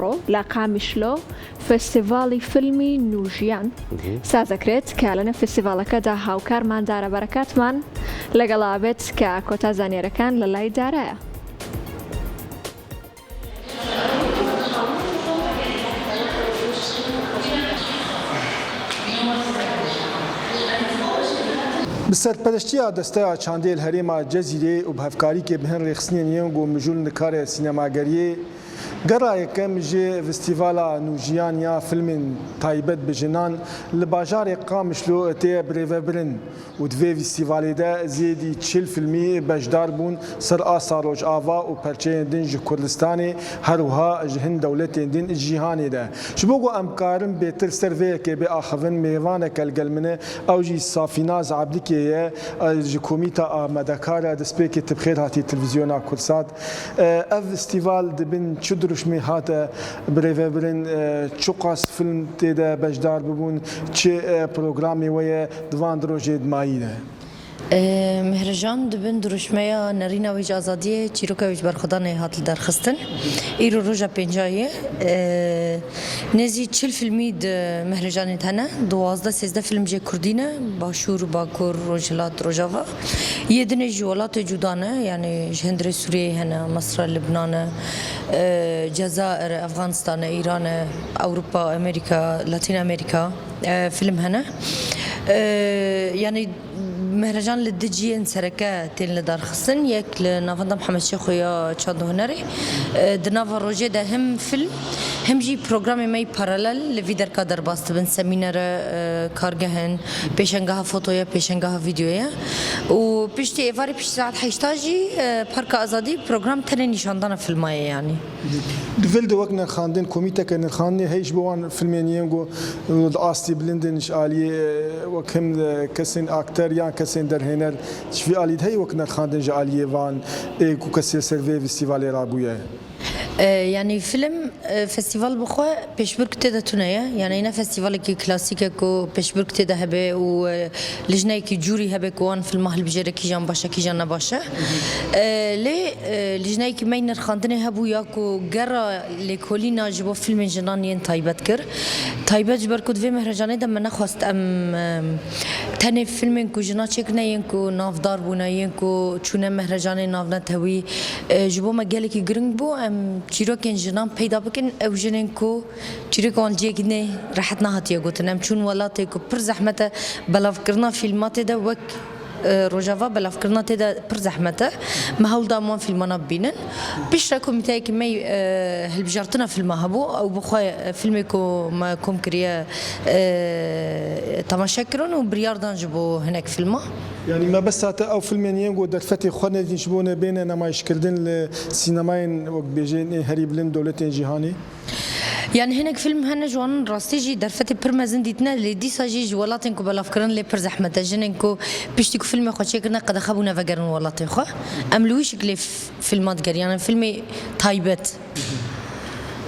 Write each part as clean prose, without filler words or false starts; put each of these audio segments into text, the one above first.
لا قامشلو فستیوالی فیلمی نوژیان سازەکرێت کە لەنە فستیڤالەکەدا هاوکار ماندارە بەرەکاتمان لەگەڵابێت کە کۆتا زانێرەکان لە لای دارایە. بسەرپەرشتیە دەستەیە چاندێل هەرێما جەزیرێ و بەهەفکاریکێ بهێن ڕێخستنیە نێنگ و مژول نکارێ سینەماگەریێ گەڕایەکەم ژێ فستیڤالا نوژیان یا فیلمên تایبەت bi jinan li bajarê Qamişlo tê birêvebirin û divê festîvalê de zêdî 40 filmî bejdar bûn ser a Sarojava û perçeyên din ji Kurdistanê herwiha ji hin dewletên din cîhanê de. Ji bo ku em karin bêtir ser vêyekê bê axivin mêvaneke li gel min e ew jî Safînaz Abdîkê ye ji komîta Amedekar e destpêkê tibxêr hatî televîzyona Kursat. Ev festîval dibin çi duruşmê hate birêvebirin çi qas film tê de bejdar bibûn çi programê we ye divan rojê mayî de. مهرجان دبن درشمه نرینا ویج آزادیه چیروکا ویج برخدانه هاتل درخستن ایرو روزا پنجایه نزی 40 فیلمی د مهرجان تنه 12-13 فیلم جه کردینه باشور باکور روجلات روجاوا یدنه جولات جدانه یعنی هندره سوریه هنه مصر لبنان جزائر افغانستان ایران اروپا امریکا لاتین امریکا فیلم هنه يعني مهرجان للدجين سركة تين لدار خصن يك لنافندا محمد شيخ ويا تشاندو هنري دنافا روجي ده هم فيلم هم جي برنامج ماي بارالل لفيدر كادر باست بن سمينار كارجهن بيشنجها فوتويا بيشنجها فيديويا وبيشتي إفاري بيشتي ساعات حيشتاجي بارك أزادي برنامج تاني نشاندنا في الماء يعني. دفلد وقتنا خاندين كوميتا كان خاندي هيش بوان فيلمين ينجو الأصلي بلندنش علي وكم كسين أكتر يعني كسين درهنر شفي علي هاي وقتنا خاندين جالي وان كو كسي سيرفي فيستيفال رابويا. يعني فيلم فستيفال بخوا بيشبرك تدا تنايا يعني هنا فستيفال كي كلاسيكا كو بيشبرك تدا هبه ولجناي كي جوري هبه كوان في المحل بجري كي جان باشا كي جان باشا لي لجناي كي ماين خاندني هبو ياكو جرا لكولينا جبو فيلم جنانين تايبت كر تايبت جبر كود في مهرجان ده من خواست ام تاني فيلم كو جنا تشكنا ينكو نافدار بونا ينكو چونه مهرجان نافنا توي جبو مجالي كي جرينج بو ام چیروکن جنان پیدا بکن او جنن کو چیروکان جیگنه راحتنا هاتیه گوتنم چون ولاتی کو پر زحمته بلاف کرنا فیلمات ده وک روجاوا بلاف کرنا تدا پر زحمته ما هول دامون فيلمنا بينن بيشرا كوميتاي كمي هالبجارتنا فيلم هبو او بخوا فيلمكو ما كوم كريا تماشاكرون وبرياردان جبو هناك فيلم يعني ما بس او فيلمين ينجو دفتي خونه يشبونه بين ما يشكردن السينماين وبيجين هريب لين دولتين جهاني يعني هناك فيلم هنا جوان راستيجي درفتي برمازن ديتنا اللي دي ساجي جوالاتن كو بلافكرن لي بر زحمه جنن كو بيشتي فيلم خو شكرنا قد خبونا فقرن ولاتي خو ام لويش كلي فيلمات يعني فيلمي تايبت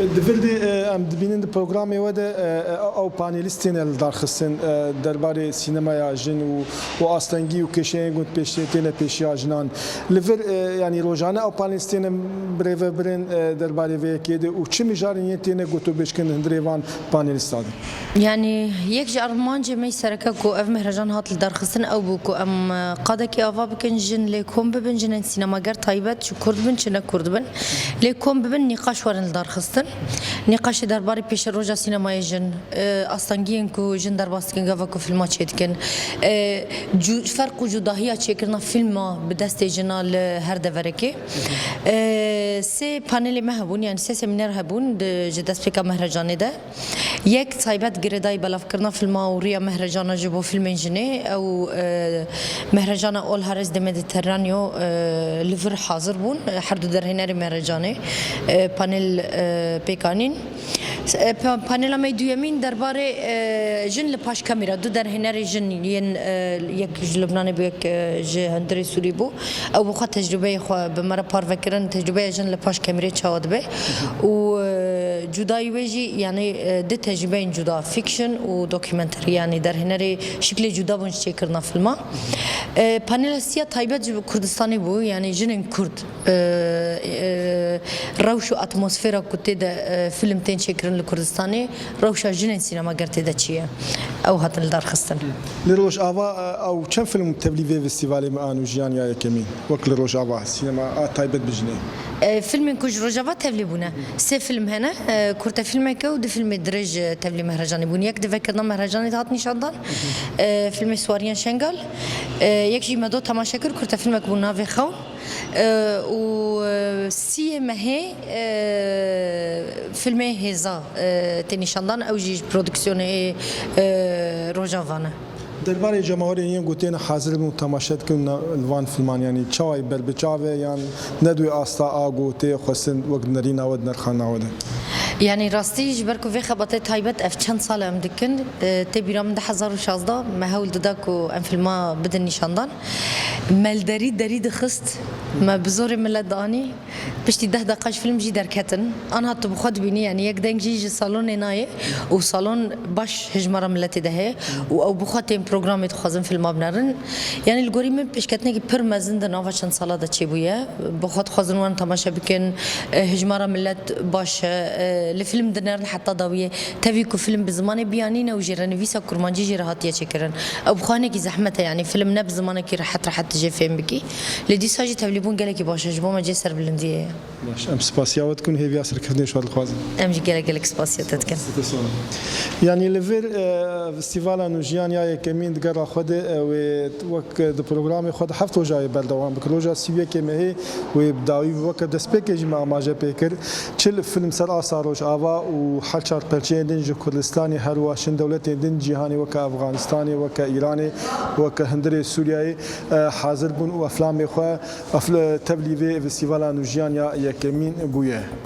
دفلدي ام دبينين البرنامج وده او بانيلستين الدارخصن درباري سينما جن واستنجي وكشين قلت بيشتين بيشيا جنان لفر يعني روجانا او بانيلستين بريفبرين درباري وكيد وشي مجارين تين قلت بيشكن هندريفان بانيلستاد يعني يك ارمان جمي سركه كو اف مهرجان هات الدارخصن او بوكو ام قادك افا بكن جن ليكم ببن جن سينما غير تايبت شو كردبن شنا كردبن ليكم ببن نقاش ورن الدارخصن نقاش درباري پیش روزا سینمای جن استانگین کو جن درباستکن گاوا کو فیلم چیدکن فرق و جداهی چیکرنا فیلم به دست جنال هر دورکی سه پانل مهبون يعني سه سمینار هبون جدست فيك مهرجان ده یک تایبت گردای بلاف کرنا فیلم اوریا مهرجان جبو فیلم جنه او مهرجان اول هارس د مدیترانیو لیور حاضر بون هر دو در هنر مهرجانه پانل پیکانین پانل ما دویمین درباره جن لپاش کامera دو در هنر جن یک لبنانی بو یک هندری سوری بو او بخوا تجربه خو به مرا پار وکرن تجربه جن لپاش کامera چاود به و جدای ویجی یعنی ده تجربه جدا فیکشن و دوکیومنتری یعنی در هنری شکل جدا بونج چه کردن فیلم پانل سیا تایبت کردستانی بو یعنی جنین کرد روش و اتمسفر کتی ده فیلم تین چه کردن لکردستانی روش جنین سینما گرته ده چیه او هاتن لدار خستن لروج آوا او چند فيلم تبليفي فيستيفالي ما نوجيان يا كمين وكل روج آوا سينما تايبت بجني فيلم كوج روجافا تبلي بونا سي فيلم هنا كورتا فيلم كو دو فيلم درج تبلي مهرجاني بون يك دفكرنا مهرجاني هات نشاندان فيلم سواريان شنغال يك جي مدو تماشا كر كورتا فيلم بونا في خون و سي مهي فيلم هيزا تنشاندان او جي برودكسيون روجافانا درباره جماهيريين قوتين حاضر من تماشات كنا الوان فيلمان يعني تشاي بالبچاوه يعني ندوي استا قوتي خصن وقت نرينا ود نرخنا ود يعني راستي جبركو في خبطه تايبت اف چند سال ام دكن تبيرام ده 2016 ما هول دداكو ام فيلما بدن نشاندان مالدري دري دخست ما بزور ملت داني بشتي 10 دقائق فيلم جي دركتن انا هات بخد بيني يعني يك دنج جي صالون ناي وصالون باش هجمره ملت ده او بخد برنامج خوازم فيلم بنرن يعني الجوريم بيشكتني كي بير مازن ده نوفا چند سالا ده چي بويا بخد خوازن وان تماشا بكن هجمره ملت باش الفيلم دنرن حتى ضويه تبيكو فيلم بزمان بيانينا وجيران فيسا كرمانجي جيرهاتيه شكرن او بخانه كي زحمته يعني فيلم نب زمانه كي راح تجي فين بكي لدي ساجي تبليبون قالك باش جبو ما جي سر بلنديه باش ام سباسيا تكون هي بياسر كفني شو الخوازن ام جي قالك سباسيا تتكن يعني لفير فيستيفال نوجيان يا كمين دقرا خد وك دو بروجرام خد حفتو جاي بلدوان بكروجا سيبي كما هي وبداوي وك دسبيكج مع جا بيكر تشل فيلم سر اثاروش آوا وحل شار بلچين دنج كردستاني هر واشن دولتين دن جهاني وك افغانستاني وك ايراني وك هندري سورياي حاضر بون وافلام خو افل تبليفي فيستيفال نوجيان يا كمين بويه